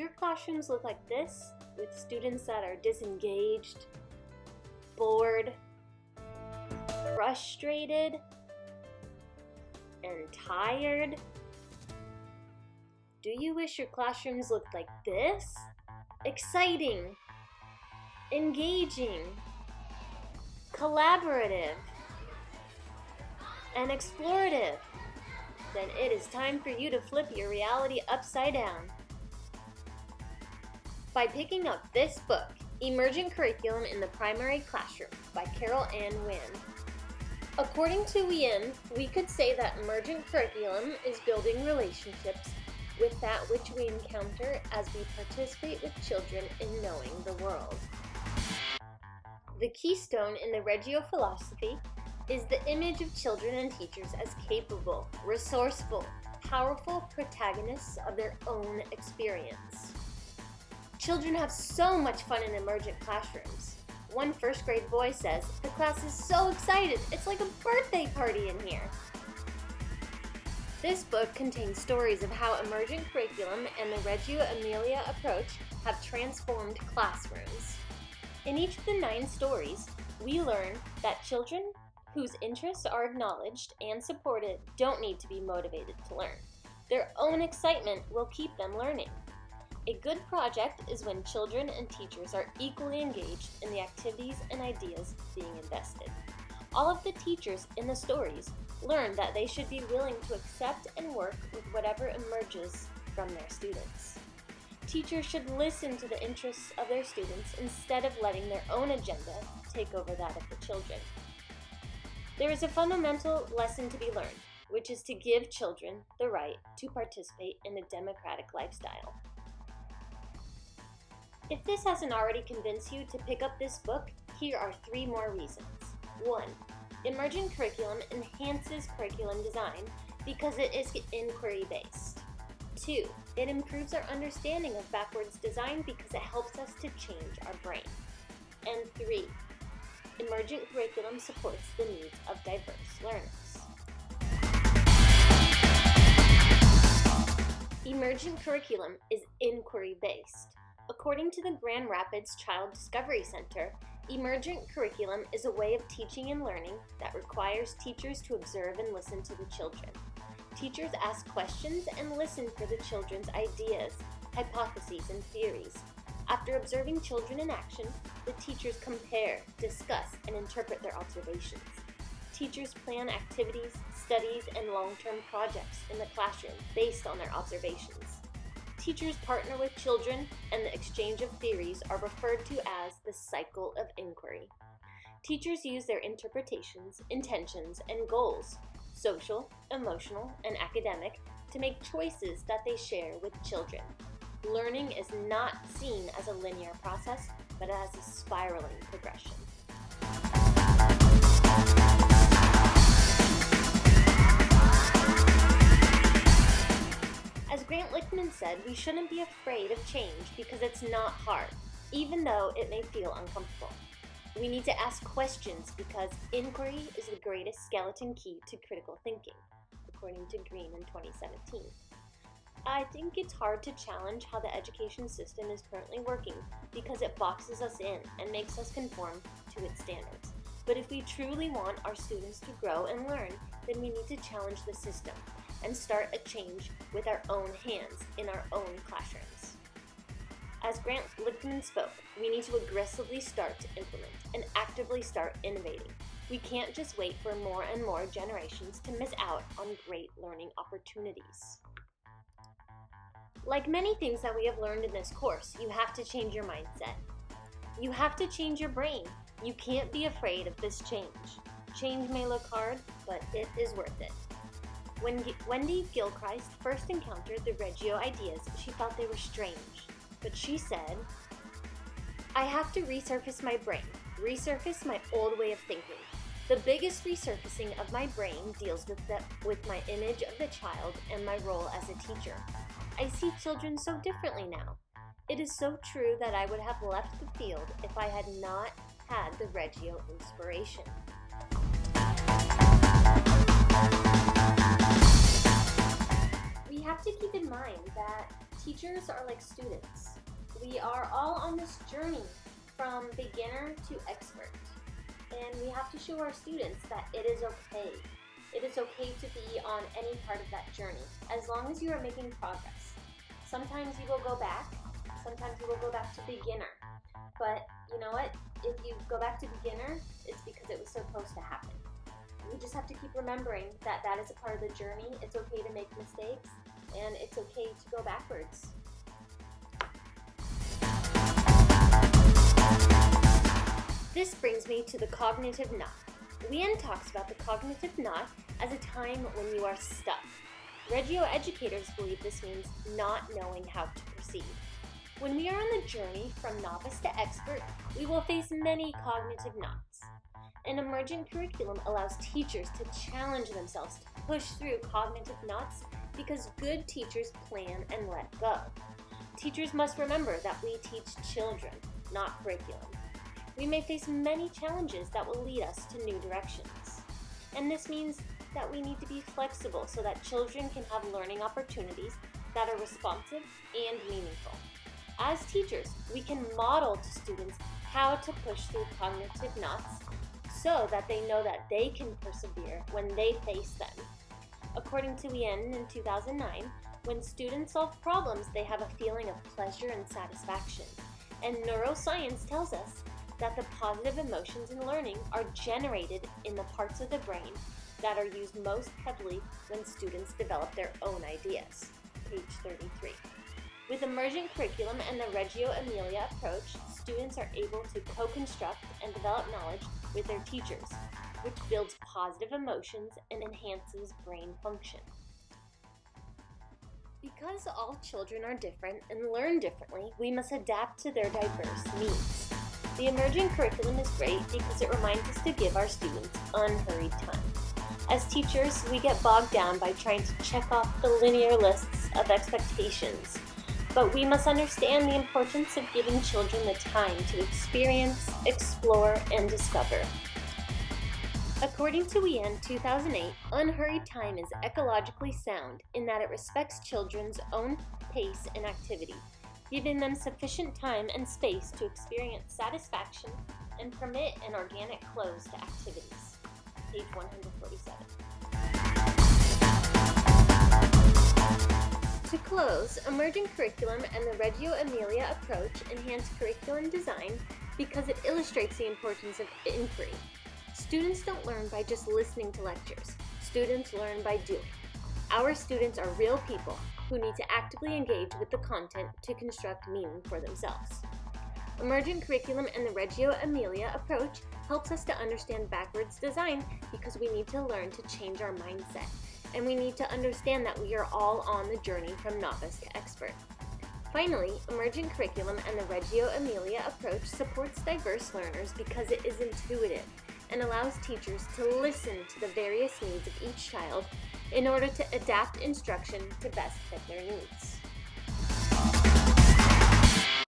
your classrooms look like this, with students that are disengaged, bored, frustrated, and tired? Do you wish your classrooms looked like this? Exciting, engaging, collaborative, and explorative? Then it is time for you to flip your reality upside down. By picking up this book, Emergent Curriculum in the Primary Classroom by Carol Ann Wynn. According to Wynn, we could say that emergent curriculum is building relationships with that which we encounter as we participate with children in knowing the world. The keystone in the Reggio philosophy is the image of children and teachers as capable, resourceful, powerful protagonists of their own experience. Children have so much fun in emergent classrooms. One first-grade boy says, "The class is so excited, it's like a birthday party in here." This book contains stories of how emergent curriculum and the Reggio Emilia approach have transformed classrooms. In each of the 9 stories, we learn that children whose interests are acknowledged and supported don't need to be motivated to learn. Their own excitement will keep them learning. A good project is when children and teachers are equally engaged in the activities and ideas being invested. All of the teachers in the stories learn that they should be willing to accept and work with whatever emerges from their students. Teachers should listen to the interests of their students instead of letting their own agenda take over that of the children. There is a fundamental lesson to be learned, which is to give children the right to participate in a democratic lifestyle. If this hasn't already convinced you to pick up this book, here are 3 more reasons. 1. Emergent curriculum enhances curriculum design because it is inquiry-based. 2. It improves our understanding of backwards design because it helps us to change our brain. And 3. Emergent curriculum supports the needs of diverse learners. Emergent curriculum is inquiry-based. According to the Grand Rapids Child Discovery Center, emergent curriculum is a way of teaching and learning that requires teachers to observe and listen to the children. Teachers ask questions and listen for the children's ideas, hypotheses, and theories. After observing children in action, the teachers compare, discuss, and interpret their observations. Teachers plan activities, studies, and long-term projects in the classroom based on their observations. Teachers partner with children, and the exchange of theories are referred to as the cycle of inquiry. Teachers use their interpretations, intentions, and goals, social, emotional, and academic, to make choices that they share with children. Learning is not seen as a linear process, but as a spiraling progression. As Grant Lichtman said, we shouldn't be afraid of change because it's not hard, even though it may feel uncomfortable. We need to ask questions because inquiry is the greatest skeleton key to critical thinking, according to Green in 2017. I think it's hard to challenge how the education system is currently working because it boxes us in and makes us conform to its standards. But if we truly want our students to grow and learn, then we need to challenge the system and start a change with our own hands in our own classrooms. As Grant Lichtman spoke, we need to aggressively start to implement and actively start innovating. We can't just wait for more and more generations to miss out on great learning opportunities. Like many things that we have learned in this course, you have to change your mindset. You have to change your brain. You can't be afraid of this change. Change may look hard, but it is worth it. When Wendy Gilchrist first encountered the Reggio ideas, she thought they were strange. But she said, "I have to resurface my brain, resurface my old way of thinking. The biggest resurfacing of my brain deals with my image of the child and my role as a teacher. I see children so differently now. It is so true that I would have left the field if I had not had the Reggio inspiration." We have to keep in mind that Teachers are like students. We are all on this journey from beginner to expert. And we have to show our students that it is okay. It is okay to be on any part of that journey, as long as you are making progress. Sometimes you will go back, sometimes you will go back to beginner. But you know what? If you go back to beginner, it's because it was supposed to happen. We just have to keep remembering that that is a part of the journey. It's okay to make mistakes, and it's okay to go backwards. This brings me to the cognitive knot. Leanne talks about the cognitive knot as a time when you are stuck. Reggio educators believe this means not knowing how to proceed. When we are on the journey from novice to expert, we will face many cognitive knots. An emergent curriculum allows teachers to challenge themselves to push through cognitive knots because good teachers plan and let go. Teachers must remember that we teach children, not curriculum. We may face many challenges that will lead us to new directions. And this means that we need to be flexible so that children can have learning opportunities that are responsive and meaningful. As teachers, we can model to students how to push through cognitive knots so that they know that they can persevere when they face them. According to Leanne in 2009, when students solve problems, they have a feeling of pleasure and satisfaction. And neuroscience tells us that the positive emotions in learning are generated in the parts of the brain that are used most heavily when students develop their own ideas. Page 33. With emergent curriculum and the Reggio Emilia approach, students are able to co-construct and develop knowledge with their teachers, which builds positive emotions and enhances brain function. Because all children are different and learn differently, we must adapt to their diverse needs. The emergent curriculum is great because it reminds us to give our students unhurried time. As teachers, we get bogged down by trying to check off the linear lists of expectations, but we must understand the importance of giving children the time to experience, explore, and discover. According to Leanne 2008, unhurried time is ecologically sound in that it respects children's own pace and activity, giving them sufficient time and space to experience satisfaction and permit an organic close to activities. Page 147. To close, emergent curriculum and the Reggio Emilia approach enhance curriculum design because it illustrates the importance of inquiry. Students don't learn by just listening to lectures. Students learn by doing. Our students are real people who need to actively engage with the content to construct meaning for themselves. Emergent curriculum and the Reggio Emilia approach helps us to understand backwards design because we need to learn to change our mindset, and we need to understand that we are all on the journey from novice to expert. Finally, emergent curriculum and the Reggio Emilia approach supports diverse learners because it is intuitive and allows teachers to listen to the various needs of each child in order to adapt instruction to best fit their needs.